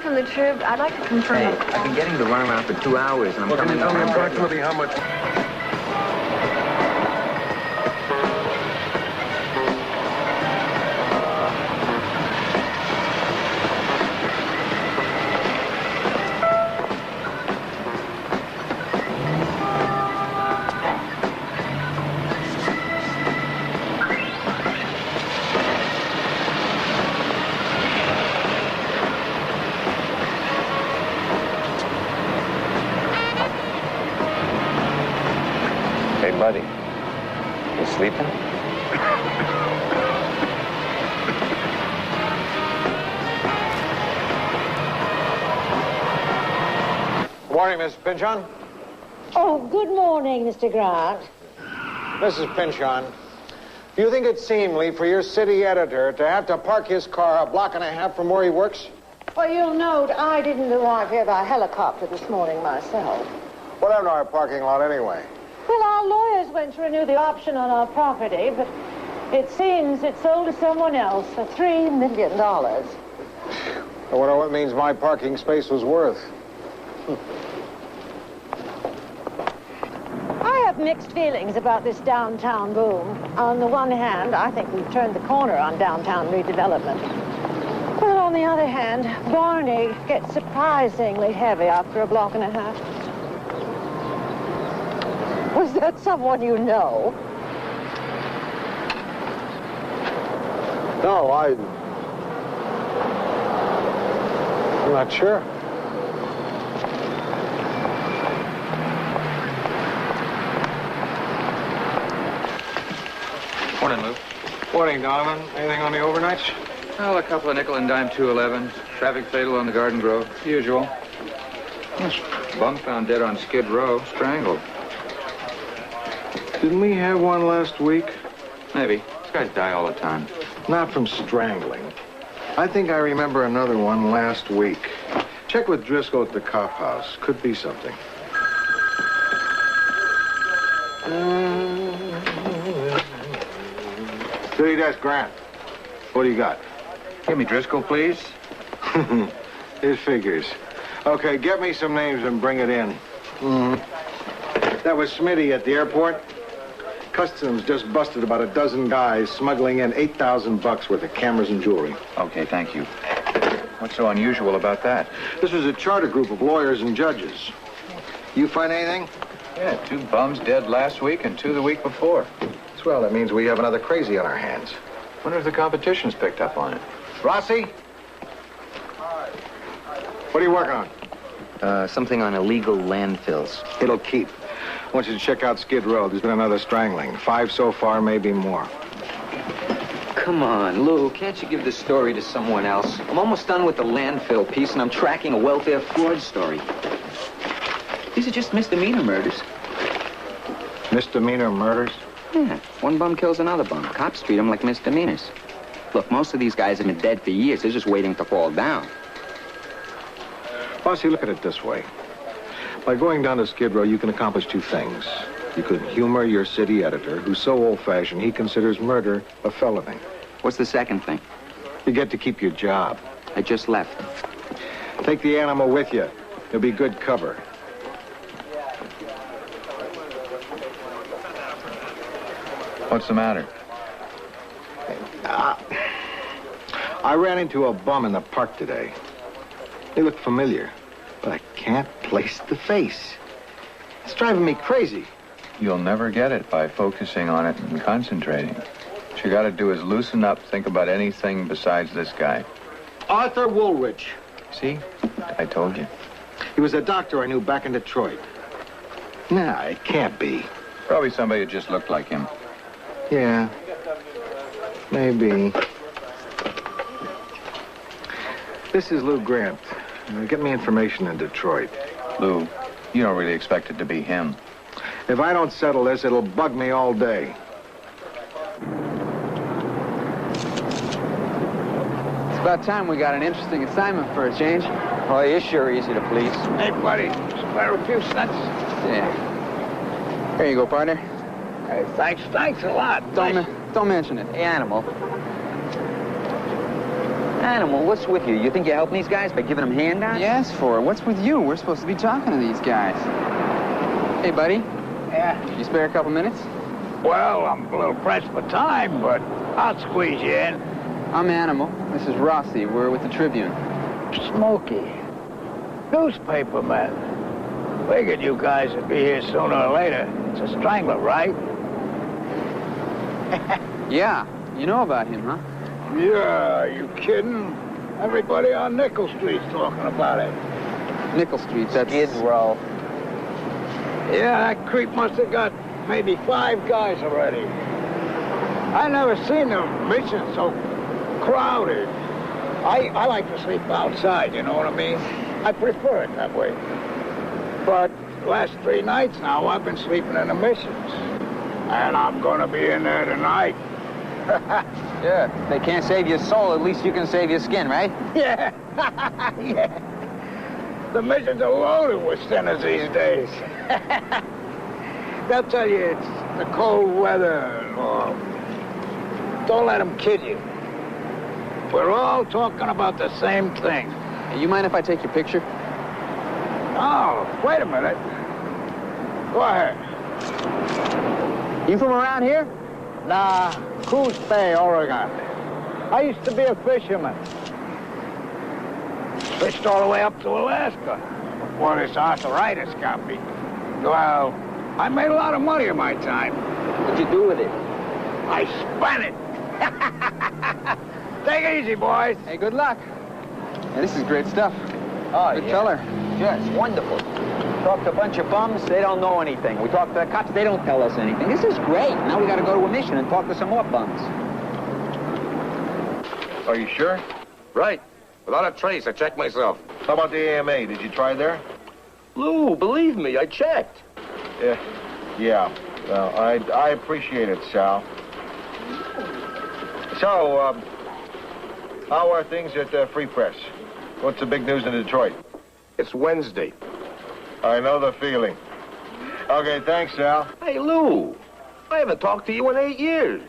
from the Trib. I'd like to confirm. Hey, I've been getting the runaround for 2 hours, and I'm coming. Can you tell me approximately how much? Buddy, you sleeping? Good morning, Mrs. Pynchon. Oh, good morning, Mr. Grant. Mrs. Pynchon, do you think it's seemly for your city editor to have to park his car a block and a half from where he works? Well, you'll note I didn't arrive here by helicopter this morning myself. What happened to our parking lot anyway? Well, our lawyers went to renew the option on our property, but it seems it's sold to someone else for $3 million. I wonder what means my parking space was worth. I have mixed feelings about this downtown boom. On the one hand, I think we've turned the corner on downtown redevelopment. But on the other hand, Barney gets surprisingly heavy after a block and a half. Was that someone you know? No, I'm not sure. Morning, Lou. Morning, Donovan. Anything on the overnights? Well, a couple of nickel and dime 211s. Traffic fatal on the Garden Grove. Usual. Yes. Bum found dead on Skid Row, strangled. Didn't we have one last week? Maybe. These guys die all the time. Not from strangling. I think I remember another one last week. Check with Driscoll at the cop house. Could be something. City desk, Grant. What do you got? Give me Driscoll, please. It figures. Okay, get me some names and bring it in. That was Smitty at the airport. Customs just busted about a dozen guys smuggling in $8,000 worth of cameras and jewelry. Okay, thank you. What's so unusual about that? This was a charter group of lawyers and judges. You find anything? Yeah, 2 bums dead last week and 2 the week before. Swell, that means we have another crazy on our hands. Wonder if the competition's picked up on it. Rossi? What are you working on? Something on illegal landfills. It'll keep. I want you to check out Skid Row. There's been another strangling. 5 so far, maybe more. Come on, Lou, can't you give this story to someone else? I'm almost done with the landfill piece, and I'm tracking a welfare fraud story. These are just misdemeanor murders. Misdemeanor murders? Yeah, one bum kills another bum. Cops treat them like misdemeanors. Look, most of these guys have been dead for years. They're just waiting to fall down. Bossy, look at it this way. By going down to Skid Row, you can accomplish 2 things. You could humor your city editor, who's so old-fashioned he considers murder a felony. What's the second thing? You get to keep your job. I just left. Take the animal with you. It'll be good cover. What's the matter? I ran into a bum in the park today. He looked familiar, but I can't place the face. It's driving me crazy. You'll never get it by focusing on it and concentrating. What you gotta do is loosen up, think about anything besides this guy. Arthur Woolrich. See? I told you. He was a doctor I knew back in Detroit. Nah, it can't be. Probably somebody who just looked like him. Yeah, maybe. This is Lou Grant. Get me information in Detroit. Lou, you don't really expect it to be him. If I don't settle this, it'll bug me all day. It's about time we got an interesting assignment for a change. Well, you're sure easy to please. Hey, buddy, spare a few cents. Yeah. Here you go, partner. Hey, thanks a lot. Don't mention it. Hey, animal. Animal, what's with you? You think you're helping these guys by giving them handouts? Yes, for what's with you? We're supposed to be talking to these guys. Hey, buddy. Yeah. You spare a couple minutes? Well, I'm a little pressed for time, but I'll squeeze you in. I'm Animal. This is Rossi. We're with the Tribune. Smoky. Newspaper man. Figured you guys would be here sooner or later. It's a strangler, right? Yeah. You know about him, huh? Yeah, you kidding? Everybody on Nickel Street's talking about it. Nickel Street, that's... Skid Row. Yeah, that creep must have got maybe 5 guys already. I never seen the mission so crowded. I like to sleep outside, you know what I mean? I prefer it that way. But last 3 nights now, I've been sleeping in the missions. And I'm gonna be in there tonight. Yeah, if they can't save your soul, at least you can save your skin, right? Yeah. Yeah. The missions are loaded with sinners these days. They'll tell you it's the cold weather, or don't let them kid you. We're all talking about the same thing. Hey, you mind if I take your picture? Oh, wait a minute. Go ahead. You from around here? Nah, Coos Bay, Oregon. I used to be a fisherman. Fished all the way up to Alaska before this arthritis got me. Well, I made a lot of money in my time. What'd you do with it? I spent it. Take it easy, boys. Hey, good luck. Yeah, this is great stuff. Oh, Good yeah. color. Yeah, it's wonderful. Talk to a bunch of bums, they don't know anything. We talk to the cops, they don't tell us anything. This is great. Now we gotta go to a mission and talk to some more bums. Are you sure? Right. Without a trace, I checked myself. How about the AMA? Did you try there? Lou, believe me, I checked. Yeah. Well, I appreciate it, Sal. So, how are things at Free Press? What's the big news in Detroit? It's Wednesday. I know the feeling. Okay, thanks, Sal. Hey, Lou, I haven't talked to you in 8 years.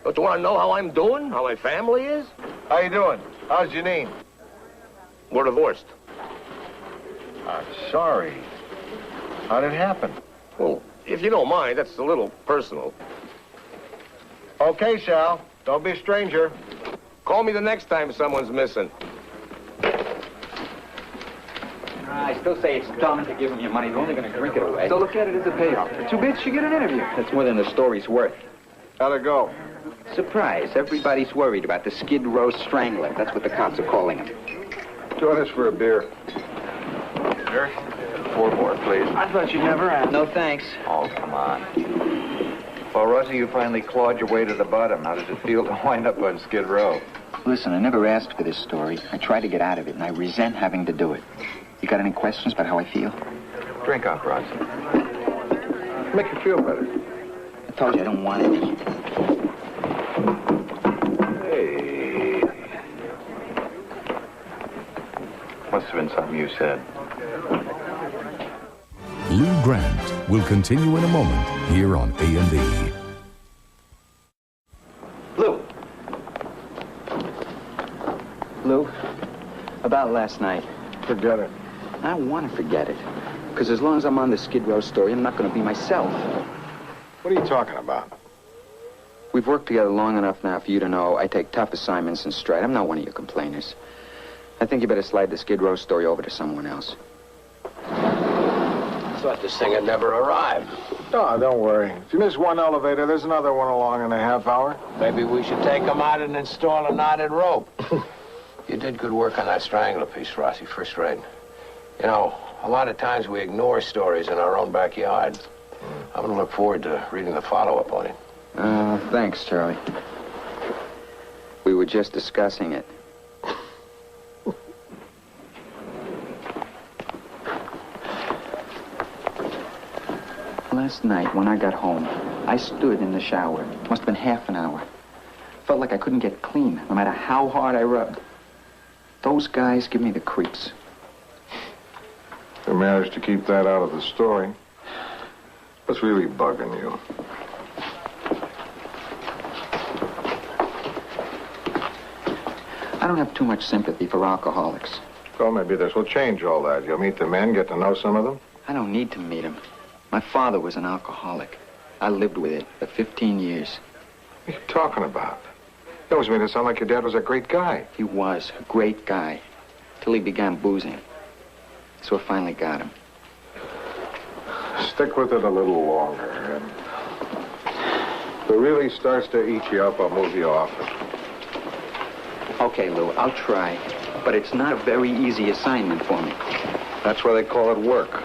Don't you want to know how I'm doing, how my family is? How you doing? How's Janine? We're divorced. I'm sorry. How did it happen? Well, if you don't mind, that's a little personal. Okay, Sal. Don't be a stranger. Call me the next time someone's missing. I still say it's dumb to give them your money. They're only gonna drink it away. So look at it as a payoff. For 2 bits, you get an interview. That's more than the story's worth. How'd it go? Surprise. Everybody's worried about the Skid Row Strangler. That's what the cops are calling him. Join us for a beer. Beer? 4 more, please. I thought you'd never ask. No thanks. Oh, come on. Well, Rossi, you finally clawed your way to the bottom. How does it feel to wind up on Skid Row? Listen, I never asked for this story. I tried to get out of it, and I resent having to do it. You got any questions about how I feel? Drink up, Rossi. Make you feel better. I told you I don't want any. Hey. Must have been something you said. Lou Grant will continue in a moment here on A&E. Lou, about last night. Forget it. I don't want to forget it. Because as long as I'm on the Skid Row story, I'm not going to be myself. What are you talking about? We've worked together long enough now for you to know I take tough assignments in stride. I'm not one of your complainers. I think you better slide the Skid Row story over to someone else. Thought this thing had never arrived. Oh, don't worry. If you miss one elevator, there's another one along in a half hour. Maybe we should take them out and install a knotted rope. You did good work on that strangler piece, Rossi. First rate. You know, a lot of times we ignore stories in our own backyard. I'm going to look forward to reading the follow-up on it. Thanks, Charlie. We were just discussing it. Last night, when I got home, I stood in the shower. Must have been half an hour. Felt like I couldn't get clean, no matter how hard I rubbed. Those guys give me the creeps. You managed to keep that out of the story. What's really bugging you? I don't have too much sympathy for alcoholics. Well, maybe this will change all that. You'll meet the men, get to know some of them. I don't need to meet them. My father was an alcoholic. I lived with it for 15 years. What are you talking about? You always made it sound like your dad was a great guy. He was a great guy, till he began boozing. So I finally got him. Stick with it a little longer, and if it really starts to eat you up, I'll move you off it. Okay, Lou, I'll try. But it's not a very easy assignment for me. That's why they call it work.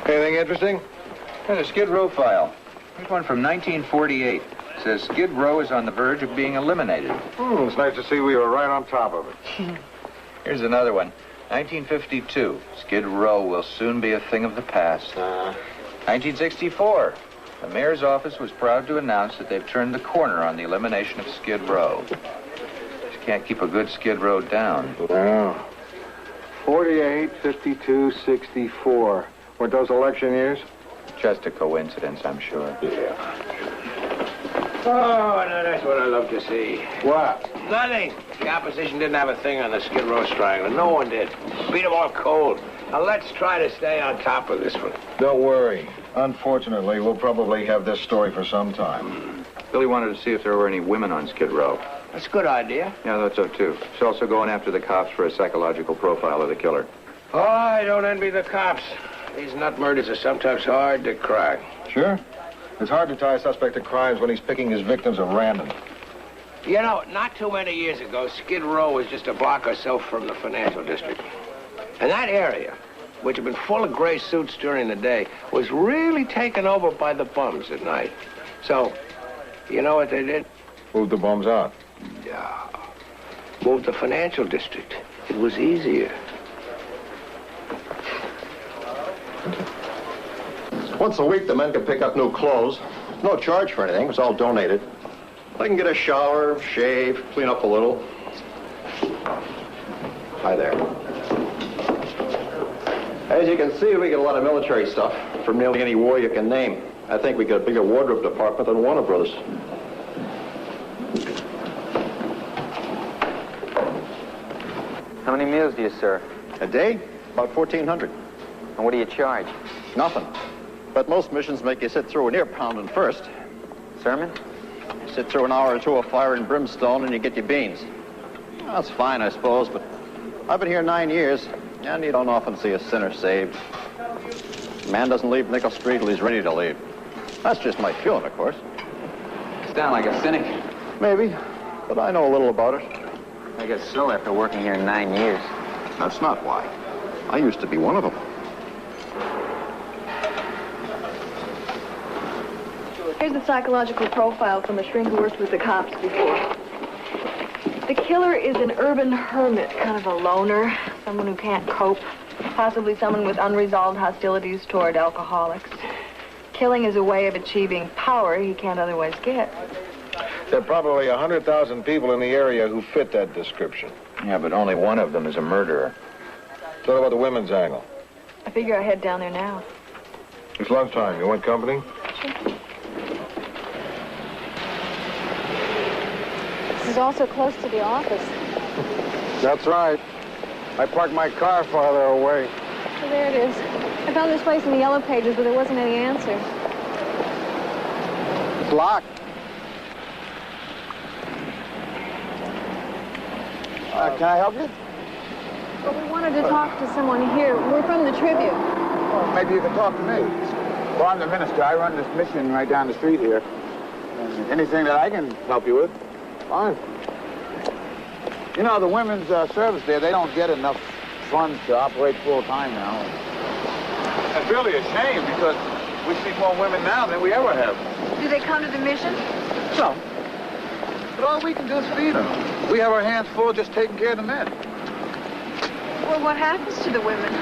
Anything interesting? There's a Skid Row file. Here's one from 1948. It says Skid Row is on the verge of being eliminated. It's nice to see we were right on top of it. Here's another one. 1952. Skid Row will soon be a thing of the past. 1964. The mayor's office was proud to announce that they've turned the corner on the elimination of Skid Row. Just can't keep a good Skid Row down. No. 48, 52, 64. Weren't those election years? Just a coincidence, I'm sure. Yeah. Oh, now that's what I love to see. What? Nothing. The opposition didn't have a thing on the Skid Row strangler. No one did. Beat them all cold. Now let's try to stay on top of this one. Don't worry. Unfortunately, we'll probably have this story for some time. Billy wanted to see if there were any women on Skid Row. That's a good idea. Yeah, I thought so, too. He's also going after the cops for a psychological profile of the killer. Oh, I don't envy the cops. These nut murders are sometimes hard to crack. Sure. It's hard to tie a suspect to crimes when he's picking his victims at random. You know, not too many years ago, Skid Row was just a block or so from the financial district. And that area, which had been full of gray suits during the day, was really taken over by the bums at night. So, you know what they did? Moved the bums out. Yeah. Moved the financial district. It was easier. Once a week, the men can pick up new clothes. No charge for anything. It's all donated. They can get a shower, shave, clean up a little. Hi there. As you can see, we get a lot of military stuff from nearly any war you can name. I think we get a bigger wardrobe department than Warner Brothers. How many meals do you serve? A day? About 1,400. And what do you charge? Nothing. But most missions make you sit through an ear pounding first. Sermon? You sit through an hour or two of fire and brimstone and you get your beans. Well, that's fine, I suppose, but I've been here 9 years, and you don't often see a sinner saved. A man doesn't leave Nickel Street till he's ready to leave. That's just my feeling, of course. You sound like a cynic. Maybe, but I know a little about it. I guess so, after working here 9 years. That's not why. I used to be one of them. Here's the psychological profile from a shrink who worked with the cops before. The killer is an urban hermit, kind of a loner, someone who can't cope, possibly someone with unresolved hostilities toward alcoholics. Killing is a way of achieving power he can't otherwise get. There are probably 100,000 people in the area who fit that description. Yeah, but only one of them is a murderer. So what about the women's angle? I figure I head down there now. It's lunchtime. You want company? This is also close to the office. That's right. I parked my car farther away. So there it is. I found this place in the yellow pages, but there wasn't any answer. It's locked. Can I help you? Well, we wanted to talk to someone here. We're from the Tribune. Well, maybe you can talk to me. Well, I'm the minister. I run this mission right down the street here. Anything that I can help you with, fine. You know, the women's service there, they don't get enough funds to operate full-time now. That's really a shame because we see more women now than we ever have. Do they come to the mission? Some. But all we can do is feed them. We have our hands full just taking care of the men. Well, what happens to the women?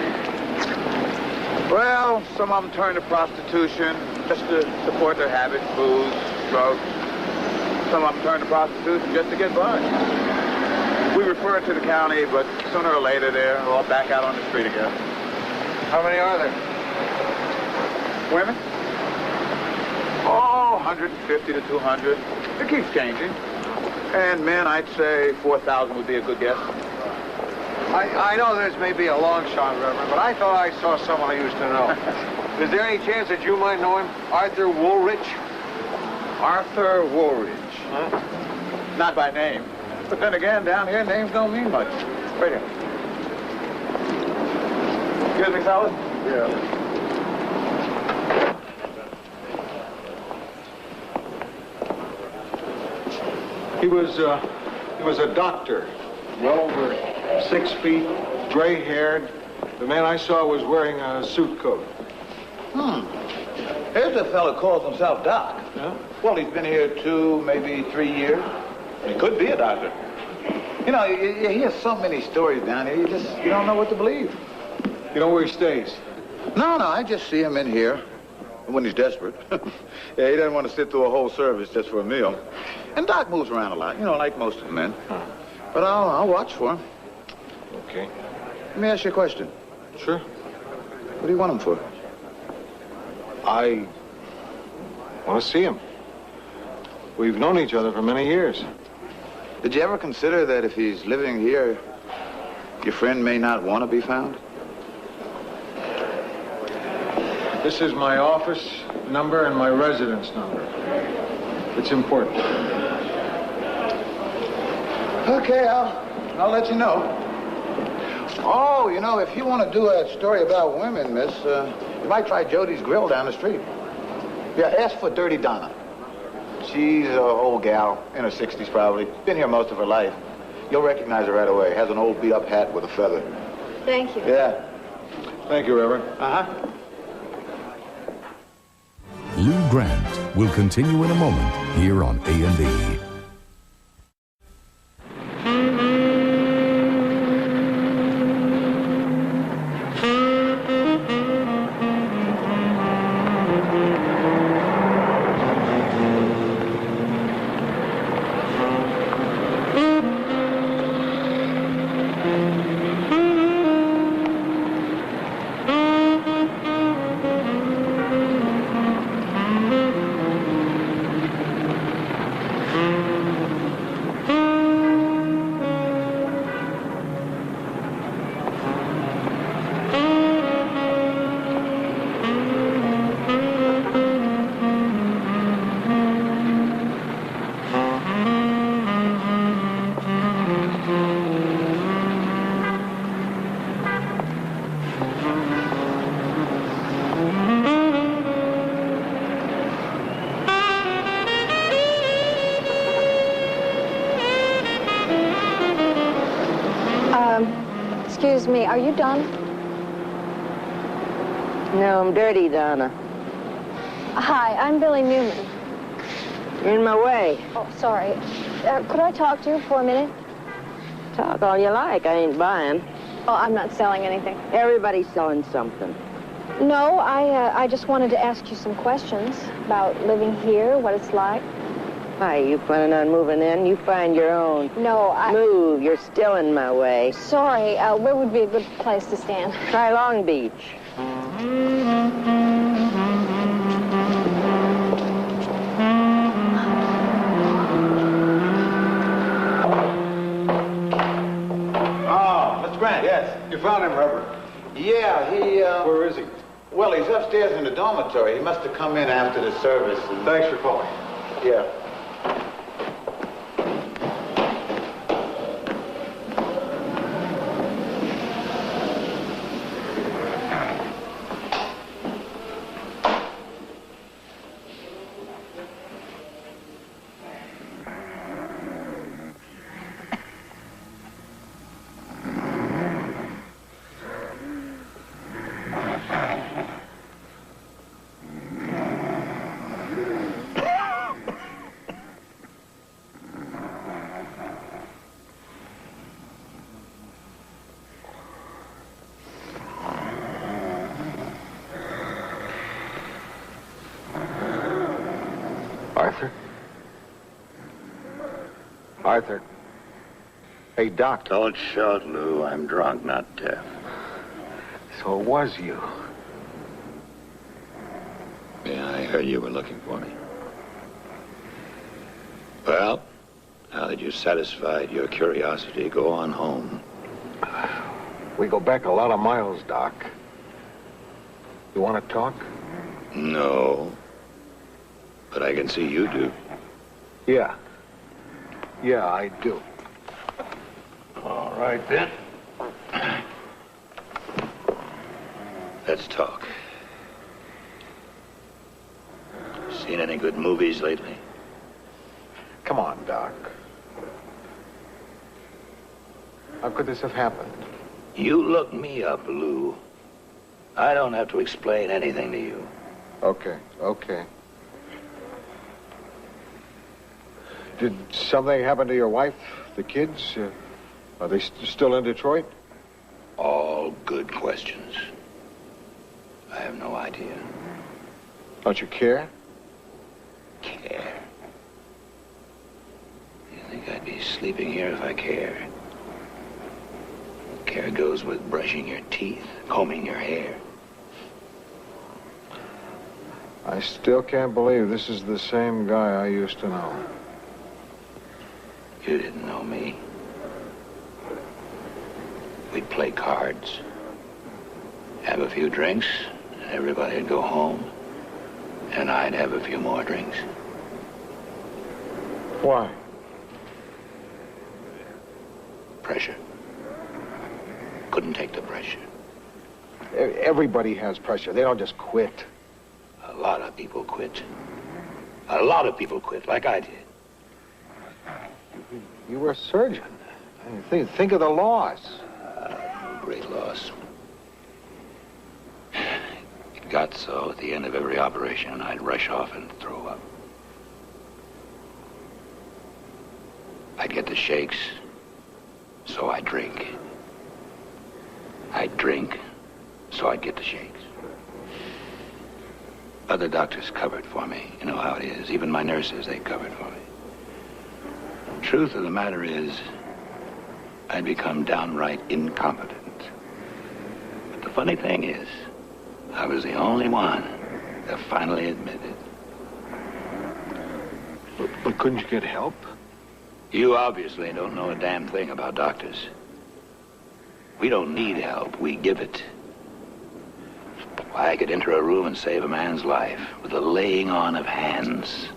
Well, some of them turn to prostitution just to support their habits, booze, drugs. Some of them turn to prostitution just to get by. We refer it to the county, but sooner or later they're all back out on the street again. How many are there? Women? Oh, 150 to 200. It keeps changing. And men, I'd say 4,000 would be a good guess. I know there's maybe a long shot, Reverend, but I thought I saw someone I used to know. Is there any chance that you might know him? Arthur Woolrich? Arthur Woolrich. Huh? Not by name. But then again, down here, names don't mean much. Right here. Excuse me, fellas? Yeah. He was a doctor, well over 6 feet, gray-haired. The man I saw was wearing a suit coat. Here's a fellow calls himself Doc. Yeah? Well, he's been here 2, maybe 3 years. He could be a doctor. You know, you hear so many stories down here, you don't know what to believe. You know where he stays? No, I just see him in here when he's desperate. Yeah, he doesn't want to sit through a whole service just for a meal. And Doc moves around a lot, you know, like most of the men. But I'll watch for him. Okay. Let me ask you a question. Sure. What do you want him for? I want to see him. We've known each other for many years. Did you ever consider that if he's living here, your friend may not want to be found? This is my office number and my residence number. It's important. Okay, I'll let you know. Oh, you know, if you want to do a story about women, miss, you might try Jody's Grill down the street. Yeah, ask for Dirty Donna. She's an old gal, in her 60s probably. Been here most of her life. You'll recognize her right away. Has an old beat-up hat with a feather. Thank you. Yeah. Thank you, Reverend. Uh-huh. Lou Grant will continue in a moment here on A&E. Excuse me, are you done? No, I'm Dirty Donna. Hi, I'm Billy Newman. You're in my way. Oh, sorry. Could I talk to you for a minute? Talk all you like. I ain't buying. Oh, I'm not selling anything. Everybody's selling something. No, I just wanted to ask you some questions about living here, what it's like. Why, you planning on moving in? You find your own. No, Move, you're still in my way. Sorry, where would be a good place to stand? Try Long Beach. Oh, Mr. Grant, yes. You found him, Reverend? Yeah, he, Where is he? Well, he's upstairs in the dormitory. He must have come in after the service. And... Thanks for calling. Yeah. Arthur? Arthur. Hey, Doc. Don't shout, Lou. I'm drunk, not deaf. So it was you. Yeah, I heard you were looking for me. Well, now that you've satisfied your curiosity, go on home. We go back a lot of miles, Doc. You want to talk? No. But I can see you do. Yeah. Yeah, I do. All right, then. Let's talk. Seen any good movies lately? Come on, Doc. How could this have happened? You look me up, Lou. I don't have to explain anything to you. Okay, okay. Did something happen to your wife, the kids? Are they still in Detroit? All good questions. I have no idea. Don't you care? Care? You think I'd be sleeping here if I cared? Care goes with brushing your teeth, combing your hair. I still can't believe this is the same guy I used to know. You didn't know me. We'd play cards, have a few drinks, and everybody'd go home, and I'd have a few more drinks. Why? Pressure. Couldn't take the pressure. Everybody has pressure. They don't just quit. A lot of people quit. A lot of people quit, like I did. You were a surgeon. Think of the loss. Great loss. It got so at the end of every operation, I'd rush off and throw up. I'd get the shakes, so I'd drink. I'd drink, so I'd get the shakes. Other doctors covered for me. You know how it is. Even my nurses, they covered for me. Truth of the matter is, I'd become downright incompetent. But the funny thing is, I was the only one that finally admitted. But couldn't you get help? You obviously don't know a damn thing about doctors. We don't need help, we give it. I could enter a room and save a man's life with the laying on of hands.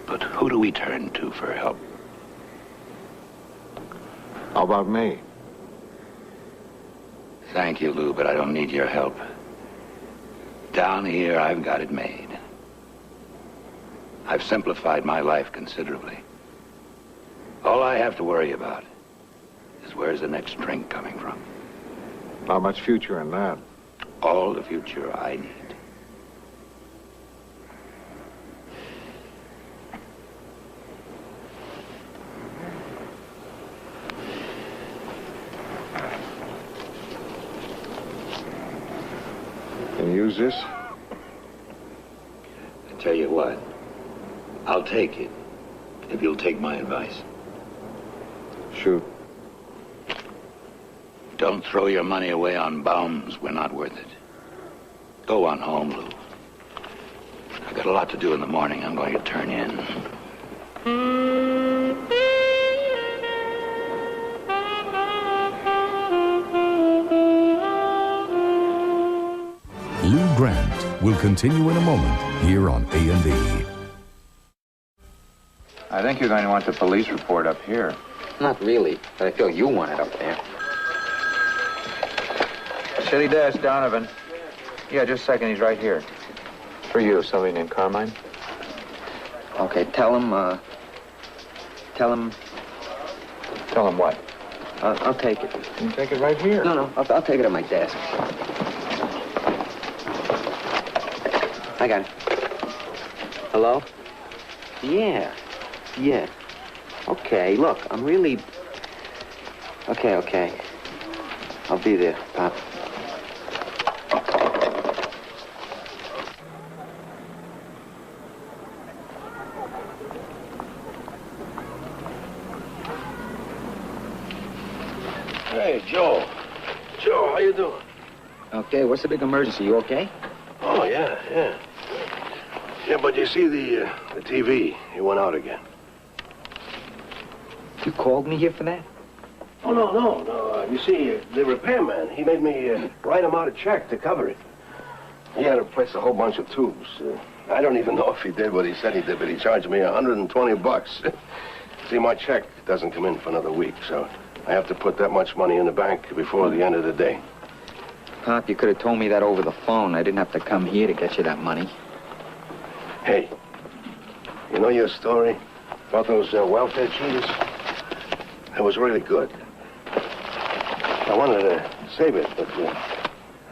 But who do we turn to for help? How about me? Thank you, Lou, but I don't need your help. Down here, I've got it made. I've simplified my life considerably. All I have to worry about is where's the next drink coming from. Not much future in that. All the future I need. Can you use this? I tell you what, I'll take it if you'll take my advice. Shoot. Don't throw your money away on bums. We're not worth it. Go on home, Lou. I've got a lot to do in the morning. I'm going to turn in. Lou Grant will continue in a moment here on A&E. I think you're going to want the police report up here. Not really, but I feel you want it up there. City desk, Donovan. Yeah, just a second. He's right here. For you, somebody named Carmine. Okay, tell him Tell him what? I'll take it. You can take it right here. No, I'll take it at my desk. I got it. Hello? Yeah. Okay, look, I'm really... Okay. I'll be there, Pop. Hey, Joe. Joe, how you doing? Okay, what's the big emergency? You okay? Oh, yeah. Yeah, but you see, the TV, it went out again. You called me here for that? Oh, no. You see, the repairman, he made me write him out a check to cover it. He had to replace a whole bunch of tubes. I don't even know if he did what he said he did, but he charged me $120. See, my check doesn't come in for another week, so I have to put that much money in the bank before the end of the day. Pop, you could have told me that over the phone. I didn't have to come here to get you that money. Hey, you know your story about those welfare cheaters? It was really good. I wanted to save it, but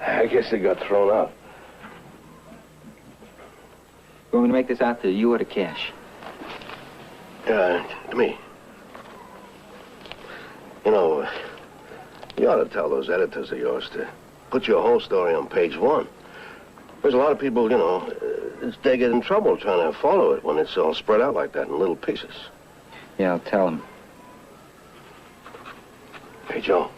I guess it got thrown out. You want me to make this out to you or to cash? To me. You know, you ought to tell those editors of yours to put your whole story on page 1. There's a lot of people, you know, they get in trouble trying to follow it when it's all spread out like that in little pieces. Yeah, I'll tell them. Hey, Joe.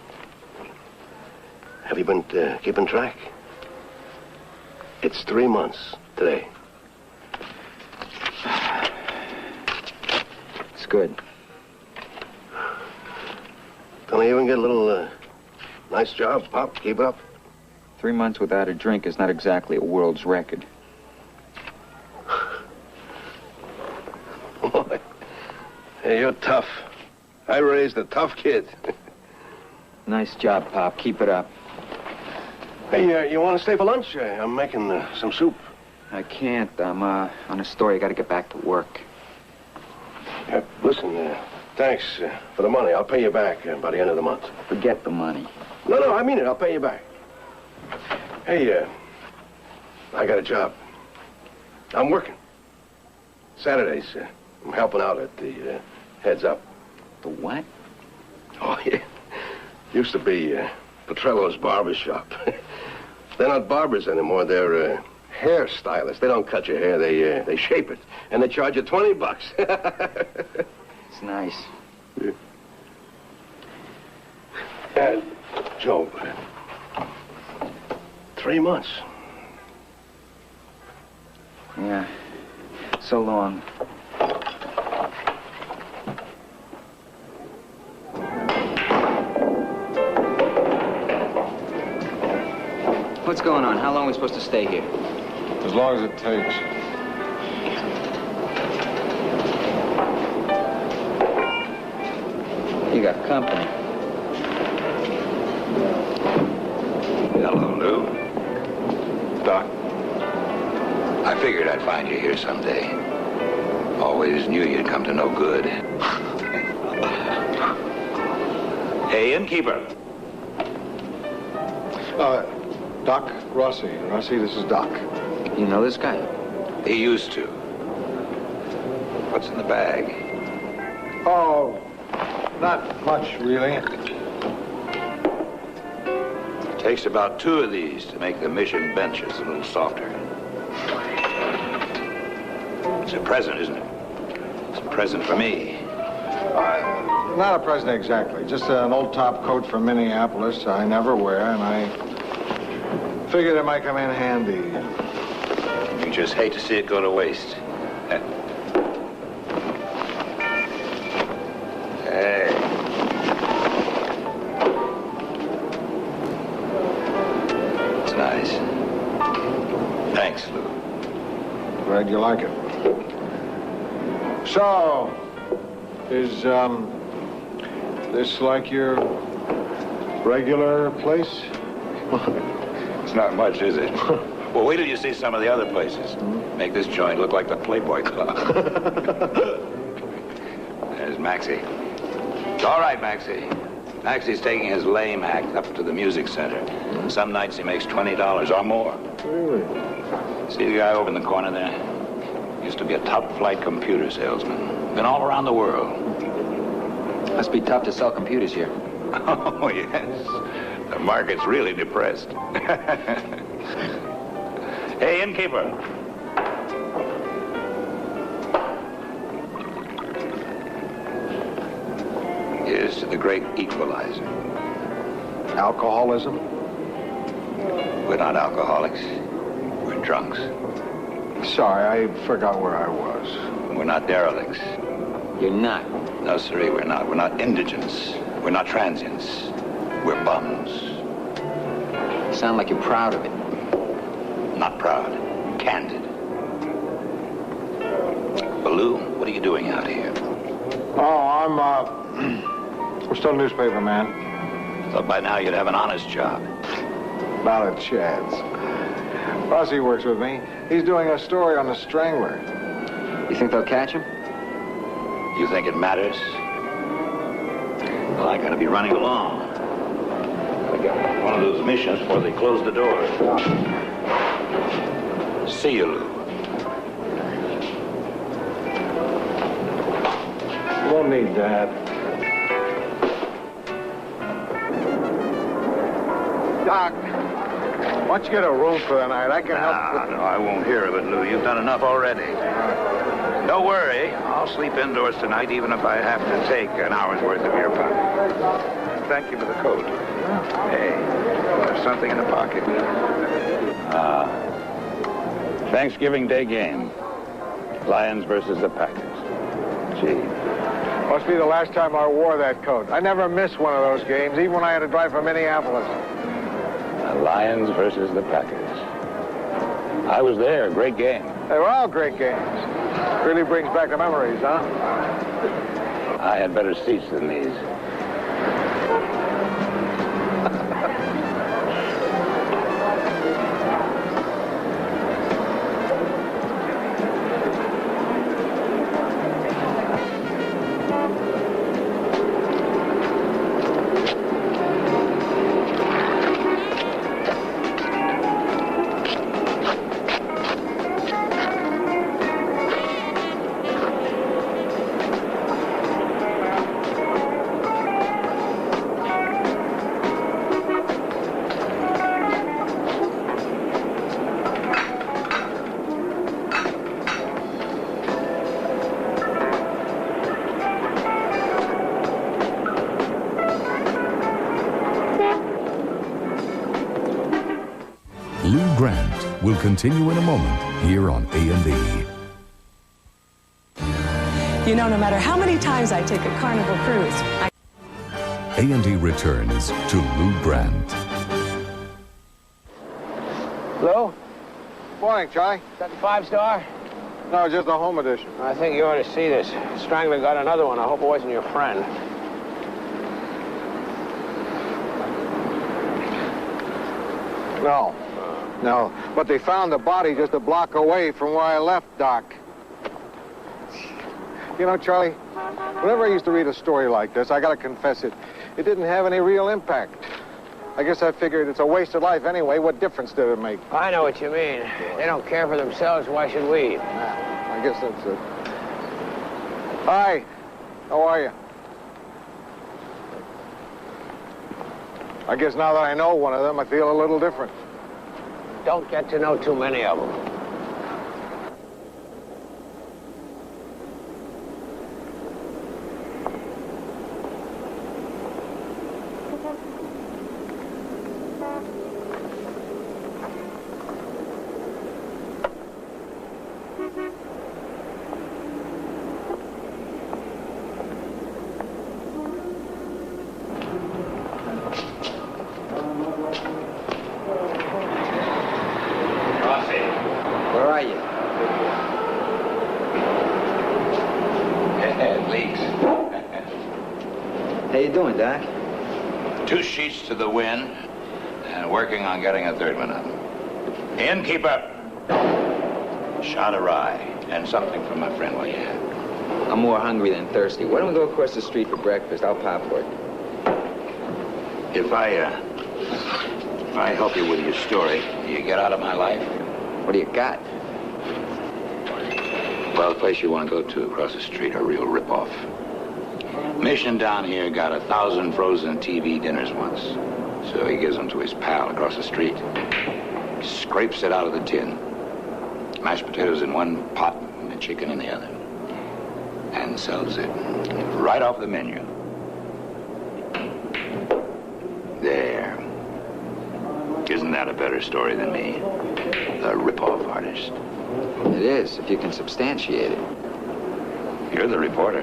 Have you been keeping track? It's 3 months today. It's good. Don't I even get a little nice job, Pop? Keep it up. 3 months without a drink is not exactly a world's record. Boy, hey, you're tough. I raised a tough kid. Nice job, Pop. Keep it up. Hey, you want to stay for lunch? I'm making some soup. I can't. I'm on a story. I got to get back to work. Listen, thanks for the money. I'll pay you back by the end of the month. Forget the money. No, I mean it. I'll pay you back. Hey, I got a job. I'm working. Saturdays, I'm helping out at the Heads Up. The what? Oh, yeah. Used to be Petrello's barber shop. They're not barbers anymore. They're hair stylists. They don't cut your hair. They shape it. And they charge you $20. It's nice. Yeah. Joe, 3 months. Yeah. So long. What's going on? How long are we supposed to stay here? As long as it takes. You got company. Hello, Lou. Doc. I figured I'd find you here someday. Always knew you'd come to no good. Hey, innkeeper. Doc, Rossi. Rossi, this is Doc. You know this guy? He used to. What's in the bag? Oh, not much, really. Takes about 2 of these to make the mission benches a little softer. It's a present, isn't it? It's a present for me. Not a present exactly. Just an old top coat from Minneapolis I never wear, and I figured it might come in handy. You just hate to see it go to waste. Hey. It's nice. Thanks, Lou. Glad you like it. So, is this like your regular place? It's not much, is it? Well, wait till you see some of the other places. Make this joint look like the Playboy Club. There's Maxie. It's all right, Maxie. Maxie's taking his lame act up to the music center. Some nights he makes $20 or more. Really? See the guy over in the corner there? Used to be a top-flight computer salesman. Been all around the world. Must be tough to sell computers here. Oh, yes. The market's really depressed. Hey, innkeeper. Here's to the great equalizer. Alcoholism? We're not alcoholics. We're drunks. Sorry, I forgot where I was. We're not derelicts. You're not. No, sirree, we're not. We're not indigents. We're not transients. We're bums. You sound like you're proud of it. Not proud. Candid. Baloo, what are you doing out here? Oh, I'm still a newspaper man. Thought by now you'd have an honest job. Not a chance. Rossi works with me. He's doing a story on the Strangler. You think they'll catch him? You think it matters? Well, I gotta be running along. I got one of those missions before they close the doors. See you, Lou. You won't need that. Doc, why don't you get a room for the night? I can help. No, I won't hear of it, Lou. You've done enough already. Don't worry. I'll sleep indoors tonight, even if I have to take an hour's worth of your pocket. Thank you for the coat. Hey, there's something in the pocket. Thanksgiving Day game. Lions versus the Packers. Gee. Must be the last time I wore that coat. I never missed one of those games, even when I had to drive from Minneapolis. The Lions versus the Packers. I was there. Great game. They were all great games. Really brings back the memories, huh? I had better seats than these. Will continue in a moment here on A&E. You know, no matter how many times I take a Carnival cruise, A&E returns to Lou Grant. Lou? Morning, Charlie. Is that the 5-star? No, just the home edition. I think you ought to see this. Strangler got another one. I hope it wasn't your friend. No. No, but they found the body just a block away from where I left, Doc. You know, Charlie, whenever I used to read a story like this, I gotta confess it didn't have any real impact. I guess I figured it's a wasted life anyway. What difference did it make? I know what you mean. They don't care for themselves. Why should we? I guess that's it. Hi. How are you? I guess now that I know one of them, I feel a little different. Don't get to know too many of them. Doing, Doc? 2 sheets to the wind, and working on getting a 3rd one up. In, keep up. Shot a rye, and something from my friend while you have. I'm more hungry than thirsty. Why don't we go across the street for breakfast? I'll pop for it. If I help you with your story, you get out of my life? What do you got? Well, the place you want to go to across the street, a real rip-off. Mission down here got 1,000 frozen TV dinners once. So he gives them to his pal across the street. Scrapes it out of the tin. Mashed potatoes in one pot and the chicken in the other. And sells it right off the menu. There. Isn't that a better story than me? The rip-off artist. It is, if you can substantiate it. You're the reporter.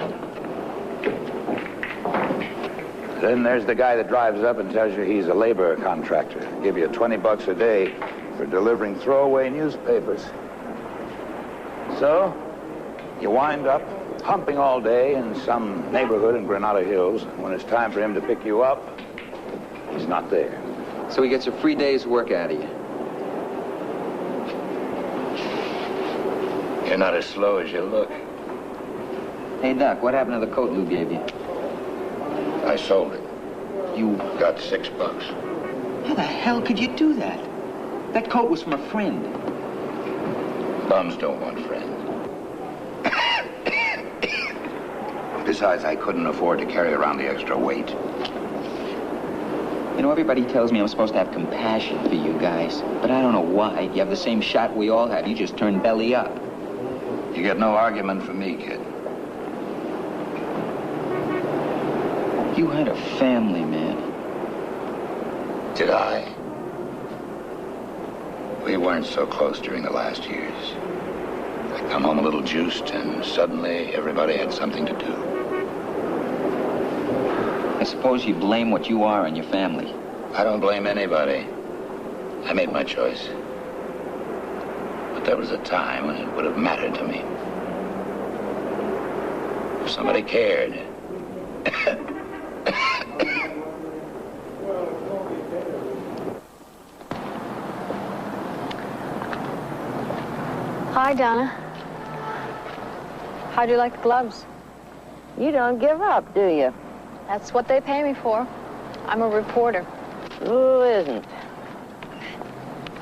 Then there's the guy that drives up and tells you he's a labor contractor. Give you $20 a day for delivering throwaway newspapers. So, you wind up humping all day in some neighborhood in Granada Hills. When it's time for him to pick you up, he's not there. So he gets a free day's work out of you. You're not as slow as you look. Hey, Doc, what happened to the coat Lou gave you? I sold it. You got $6. How the hell could you do that? That coat was from a friend. Bums don't want friends. Besides, I couldn't afford to carry around the extra weight. You know, everybody tells me I'm supposed to have compassion for you guys, but I don't know why. You have the same shot we all have. You just turn belly up. You get no argument from me, kid. You had a family, man. Did I? We weren't so close during the last years. I come home a little juiced, and suddenly everybody had something to do. I suppose you blame what you are on your family. I don't blame anybody. I made my choice. But there was a time when it would have mattered to me. If somebody cared. Hi, Donna. How'd you like the gloves? You don't give up, do you? That's what they pay me for. I'm a reporter. Who isn't?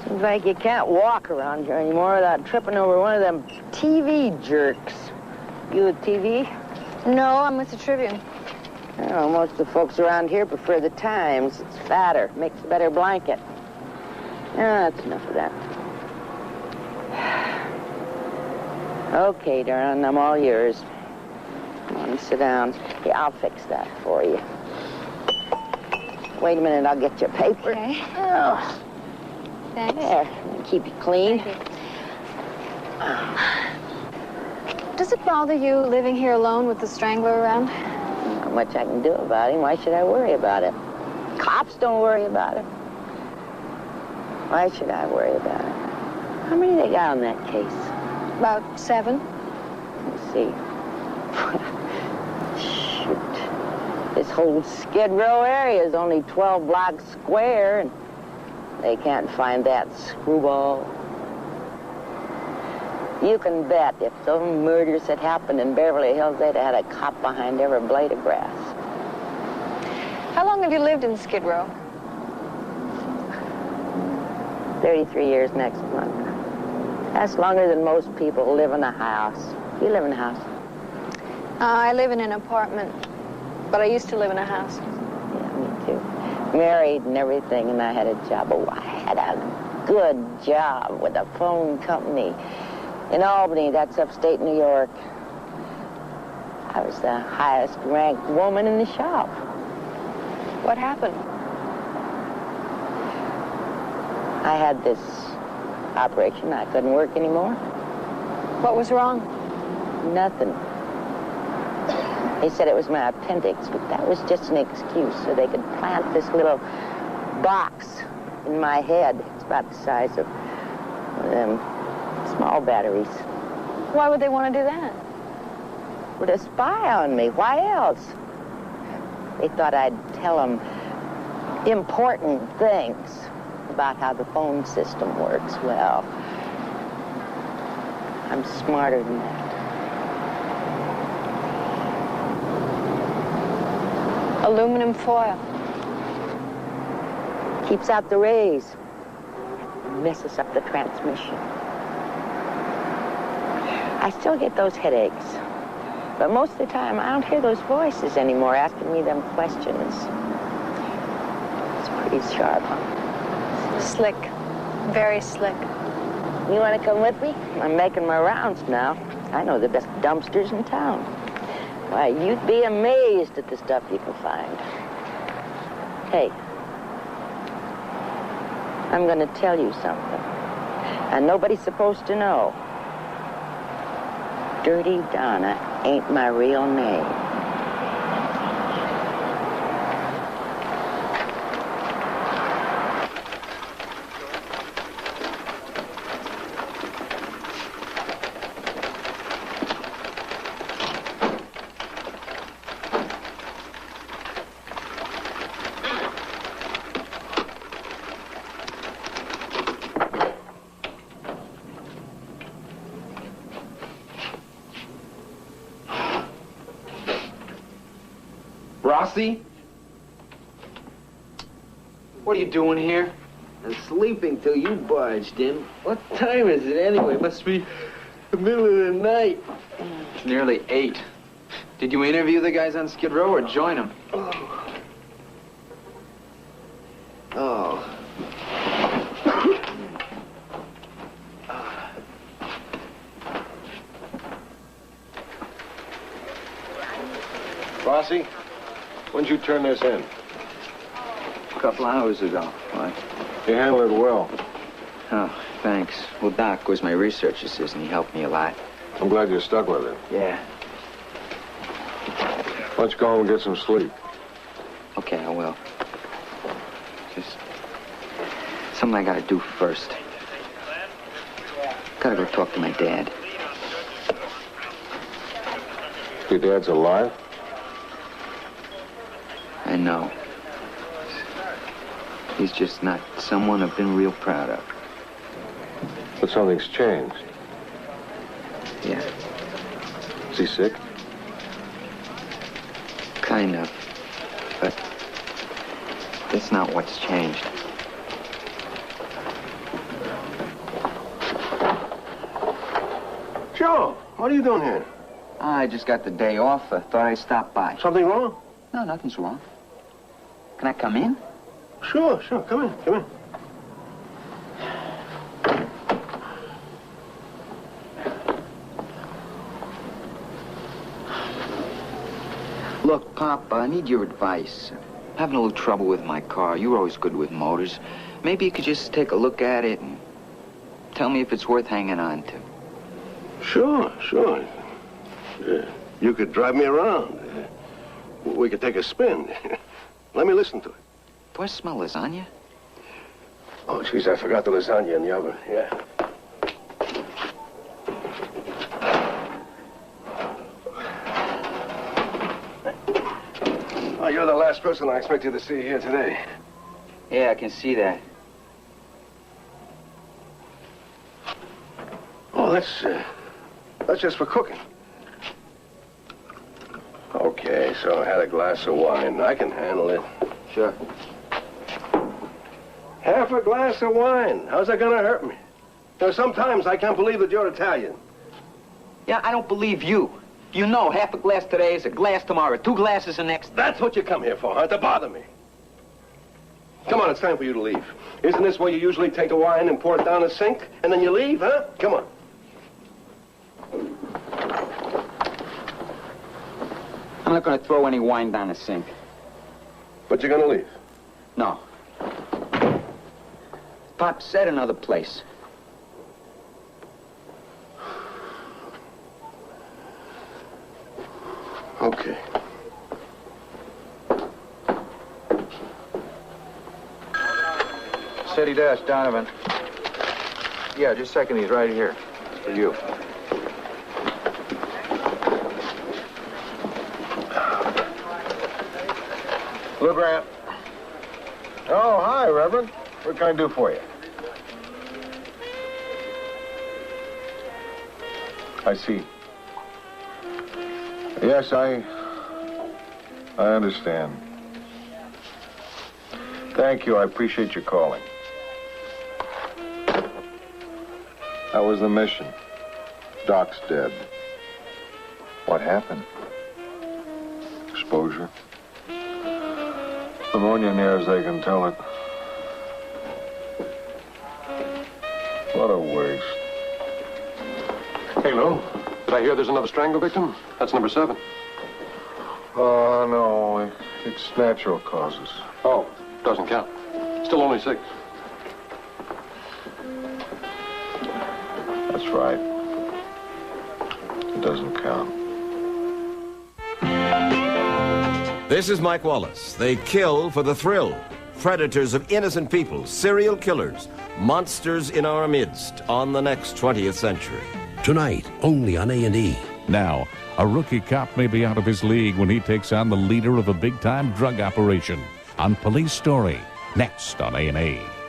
Seems like you can't walk around here anymore without tripping over one of them TV jerks. You with TV? No, I'm with the Tribune. Oh, most of the folks around here prefer the Times. It's fatter, makes a better blanket. Yeah, that's enough of that. Okay, darling, I'm all yours. Come on, sit down. Yeah, I'll fix that for you. Wait a minute, I'll get your paper. Okay. Oh. Thanks. There, keep it clean. Thank you. Does it bother you living here alone with the strangler around? Not much I can do about him. Why should I worry about it? Cops don't worry about it. Why should I worry about it? How many they got on that case? About 7. Let's see. Shoot. This whole Skid Row area is only 12 blocks square, and they can't find that screwball. You can bet if some murders had happened in Beverly Hills, they'd have had a cop behind every blade of grass. How long have you lived in Skid Row? 33 years next month. That's longer than most people live in a house. You live in a house? I live in an apartment, but I used to live in a house. Yeah, me too. Married and everything, and I had a job. Oh, I had a good job with a phone company in Albany. That's upstate New York. I was the highest ranked woman in the shop. What happened? I had this operation. I couldn't work anymore. What was wrong? Nothing. They said it was my appendix, but that was just an excuse so they could plant this little box in my head. It's about the size of one of them small batteries. Why would they want to do that? Well, to spy on me. Why else? They thought I'd tell them important things about how the phone system works. Well, I'm smarter than that. Aluminum foil. Keeps out the rays. Messes up the transmission. I still get those headaches. But most of the time, I don't hear those voices anymore asking me them questions. It's pretty sharp, huh? Slick. Very slick. You want to come with me? I'm making my rounds now. I know the best dumpsters in town. Why, you'd be amazed at the stuff you can find. Hey, I'm going to tell you something. And nobody's supposed to know. Dirty Donna ain't my real name. Rossi? What are you doing here? I'm sleeping till you barged in. What time is it anyway? Must be the middle of the night. It's nearly 8. Did you interview the guys on Skid Row or join them? Oh. Rossi, when'd you turn this in? A couple hours ago. What? You handled it well. Oh, thanks. Well, Doc was my research assistant. He helped me a lot. I'm glad you're stuck with it. Yeah. Why don't you go home and get some sleep? Okay, I will. Just something I gotta do first. Gotta go talk to my dad. Your dad's alive? I know. He's just not someone I've been real proud of. But something's changed. Yeah. Is he sick? Kind of. But that's not what's changed. Joe, what are you doing here? I just got the day off. I thought I'd stop by. Something wrong? No, nothing's wrong. Can I come in? Sure, come in, come in. Look, Pop, I need your advice. I'm having a little trouble with my car. You were always good with motors. Maybe you could just take a look at it and tell me if it's worth hanging on to. Sure. You could drive me around. We could take a spin. Let me listen to it. Do I smell lasagna? Oh, jeez, I forgot the lasagna in the oven. Yeah. Oh, you're the last person I expected to see here today. Yeah, I can see that. Oh, that's just for cooking. Okay, so I had a glass of wine. I can handle it. Sure. Half a glass of wine. How's that gonna hurt me? You know, sometimes I can't believe that you're Italian. Yeah, I don't believe you. You know, half a glass today is a glass tomorrow, 2 glasses the next. That's what you come here for, huh? To bother me. Come on, it's time for you to leave. Isn't this where you usually take the wine and pour it down the sink, and then you leave, huh? Come on. I'm not going to throw any wine down the sink. But you're going to leave? No. Pop said another place. Okay. City desk, Donovan. Yeah, just a second, he's right here. For you. Lou Grant. Oh, hi, Reverend. What can I do for you? I see. Yes, I understand. Thank you. I appreciate your calling. That was the mission. Doc's dead. What happened? Exposure. Pneumonia near as they can tell it. What a waste. Hey, Lou. Did I hear there's another strangle victim? That's number 7. Oh, no. It's natural causes. Oh, doesn't count. Still only 6. That's right. It doesn't count. This is Mike Wallace. They kill for the thrill. Predators of innocent people, serial killers, monsters in our midst on the next 20th century. Tonight, only on A&E. Now, a rookie cop may be out of his league when he takes on the leader of a big-time drug operation. On Police Story, next on A&E.